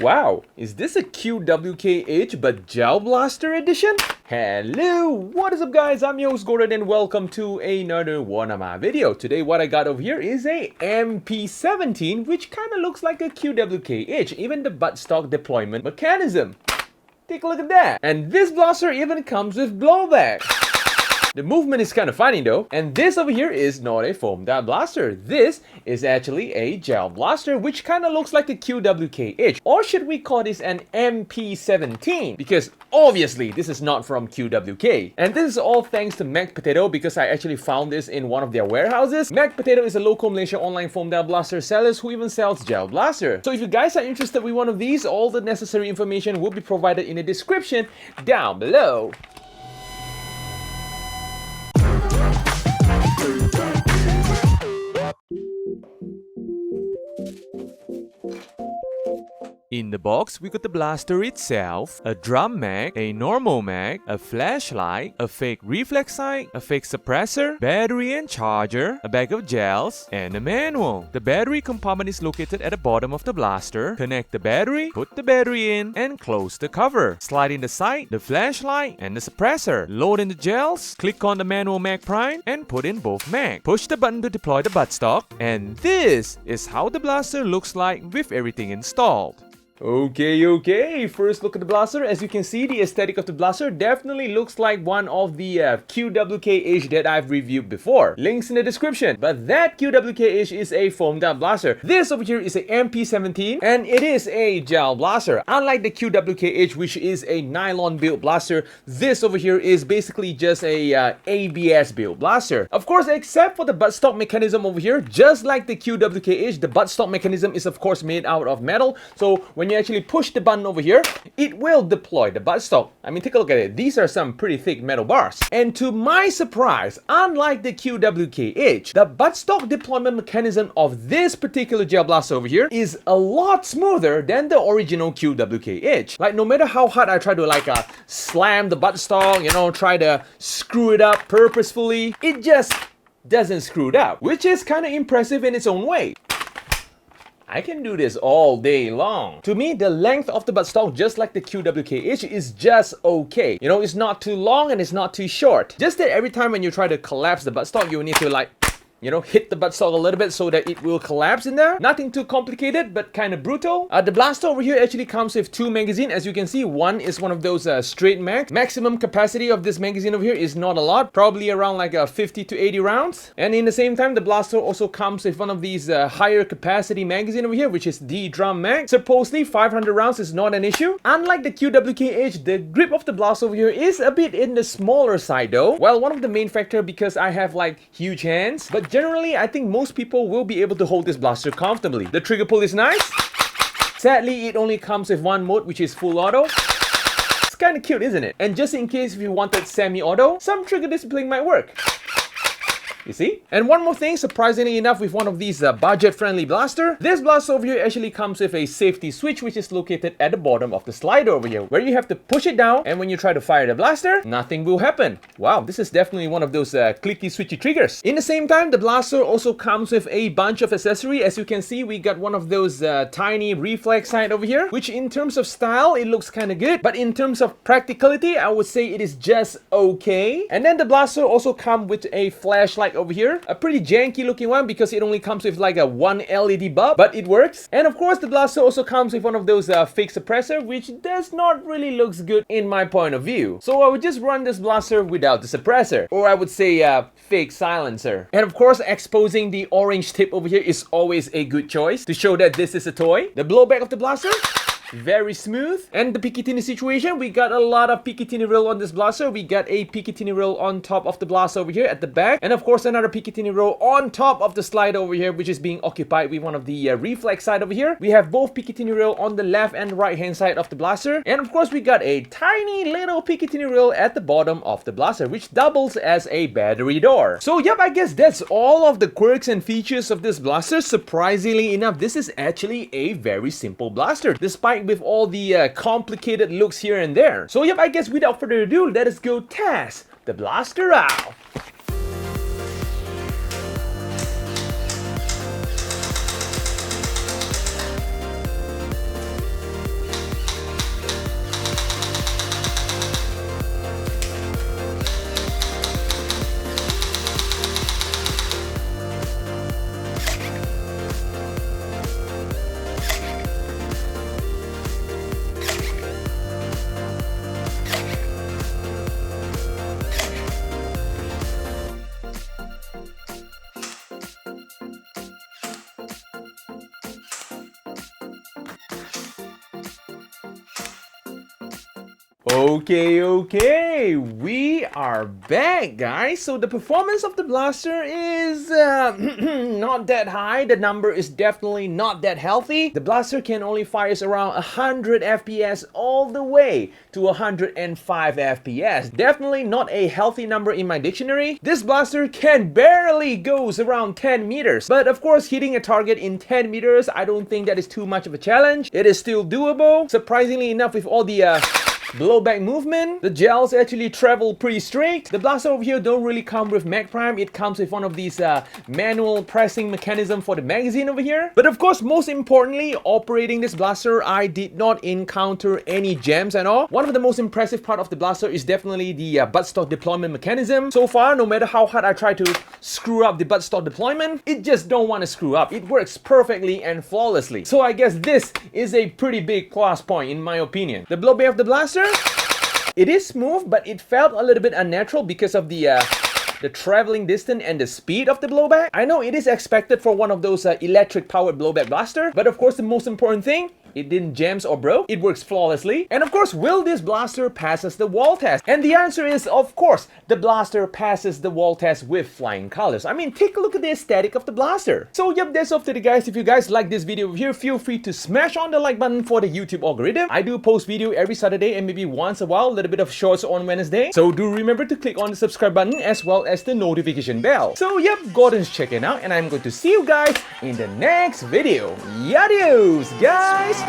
Wow, is this a QWK Edge but Gel Blaster edition? Hello, what is up guys, I'm your host Gordon and welcome to another one of my video. Today what I got over here is a MP17 which kinda looks like a QWK Edge, even the buttstock deployment mechanism. Take a look at that. And this blaster even comes with blowback. The movement is kind of funny though, and this over here is not a foam dart blaster. This is actually a gel blaster, which kind of looks like a QWK Edge, or should we call this an MP17? Because obviously this is not from QWK. And this is all thanks to Mac Potato, because I actually found this in one of their warehouses. Mac Potato is a local Malaysia online foam dart blaster sellers who even sells gel blaster. So if you guys are interested with one of these, all the necessary information will be provided in the description down below. In the box, we got the blaster itself, a drum mag, a normal mag, a flashlight, a fake reflex sight, a fake suppressor, battery and charger, a bag of gels, and a manual. The battery compartment is located at the bottom of the blaster. Connect the battery, put the battery in, and close the cover. Slide in the sight, the flashlight, and the suppressor. Load in the gels, click on the manual mag prime, and put in both mag. Push the button to deploy the buttstock, and this is how the blaster looks like with everything installed. Okay, first look at the blaster. As you can see, the aesthetic of the blaster definitely looks like one of the QWK Edge that I've reviewed before. Links in the description. But that QWK Edge is a foam dart blaster. This over here is a MP17 and it is a gel blaster. Unlike the QWK Edge, which is a nylon built blaster, this over here is basically just a ABS built blaster. Of course, except for the buttstock mechanism over here, just like the QWK Edge, the buttstock mechanism is of course made out of metal. So when you actually push the button over here, it will deploy the buttstock. I mean, take a look at it. These are some pretty thick metal bars. And to my surprise, unlike the QWK Edge, the buttstock deployment mechanism of this particular gel blaster over here is a lot smoother than the original QWK Edge. Like, no matter how hard I try to slam the buttstock, you know, try to screw it up purposefully, it just doesn't screw it up, which is kind of impressive in its own way. I can do this all day long. To me, the length of the buttstock, just like the QWK Edge, is just okay. You know, it's not too long and it's not too short. Just that every time when you try to collapse the buttstock, you need to hit the buttstock a little bit so that it will collapse in there. Nothing too complicated, but kind of brutal. The blaster over here actually comes with two magazines. As you can see, one is one of those straight mags. Maximum capacity of this magazine over here is not a lot, probably around 50 to 80 rounds. And in the same time, the blaster also comes with one of these higher capacity magazine over here, which is the drum mag. Supposedly 500 rounds is not an issue. Unlike the QWK Edge, the grip of the blaster over here is a bit in the smaller side though. Well, one of the main factor because I have huge hands, but generally, I think most people will be able to hold this blaster comfortably. The trigger pull is nice. Sadly, it only comes with one mode, which is full auto. It's kind of cute, isn't it? And just in case if you wanted semi-auto, some trigger discipline might work. You see? And one more thing, surprisingly enough, with one of these budget-friendly blaster, this blaster over here actually comes with a safety switch which is located at the bottom of the slider over here, where you have to push it down, and when you try to fire the blaster, nothing will happen. Wow, this is definitely one of those clicky switchy triggers. In the same time, the blaster also comes with a bunch of accessory. As you can see, we got one of those tiny reflex sight over here, which in terms of style, it looks kind of good, but in terms of practicality, I would say it is just okay. And then the blaster also comes with a flashlight over here, a pretty janky looking one because it only comes with a one LED bulb, but it works. And of course, the blaster also comes with one of those fake suppressor, which does not really looks good in my point of view. So I would just run this blaster without the suppressor, or I would say fake silencer. And of course, exposing the orange tip over here is always a good choice to show that this is a toy. The blowback of the blaster, very smooth. And the Picatinny situation, we got a lot of Picatinny rail on this blaster. We got a Picatinny rail on top of the blaster over here at the back, and of course another Picatinny rail on top of the slide over here, which is being occupied with one of the reflex side over here. We have both Picatinny rail on the left and right hand side of the blaster, and of course we got a tiny little Picatinny rail at the bottom of the blaster, which doubles as a battery door. So yep, I guess that's all of the quirks and features of this blaster. Surprisingly enough, this is actually a very simple blaster, despite with all the complicated looks here and there. So yep, I guess without further ado, let us go test the blaster out. Okay, we are back, guys. So the performance of the blaster is not that high. The number is definitely not that healthy. The blaster can only fire around 100 FPS all the way to 105 FPS. Definitely not a healthy number in my dictionary. This blaster can barely goes around 10 meters. But of course, hitting a target in 10 meters, I don't think that is too much of a challenge. It is still doable. Surprisingly enough, with all the blowback movement, the gels actually travel pretty straight. The blaster over here don't really come with mag prime. It comes with one of these manual pressing mechanism for the magazine over here. But of course, most importantly, operating this blaster, I did not encounter any jams at all. One of the most impressive part of the blaster is definitely the buttstock deployment mechanism. So far, no matter how hard I try to screw up the buttstock deployment, it just don't want to screw up. It works perfectly and flawlessly. So I guess this is a pretty big plus point in my opinion. The blowback of the blaster, it is smooth, but it felt a little bit unnatural because of the traveling distance and the speed of the blowback. I know it is expected for one of those electric powered blowback blaster, but of course the most important thing, it didn't jams or broke. It works flawlessly. And of course, will this blaster passes the wall test? And the answer is, of course, the blaster passes the wall test with flying colors. I mean, take a look at the aesthetic of the blaster. So yep, that's all today, guys. If you guys like this video here, feel free to smash on the like button for the YouTube algorithm. I do post video every Saturday and maybe once a while, a little bit of shorts on Wednesday. So do remember to click on the subscribe button as well as the notification bell. So yep, Gordon's checking out and I'm going to see you guys in the next video. Adios, guys!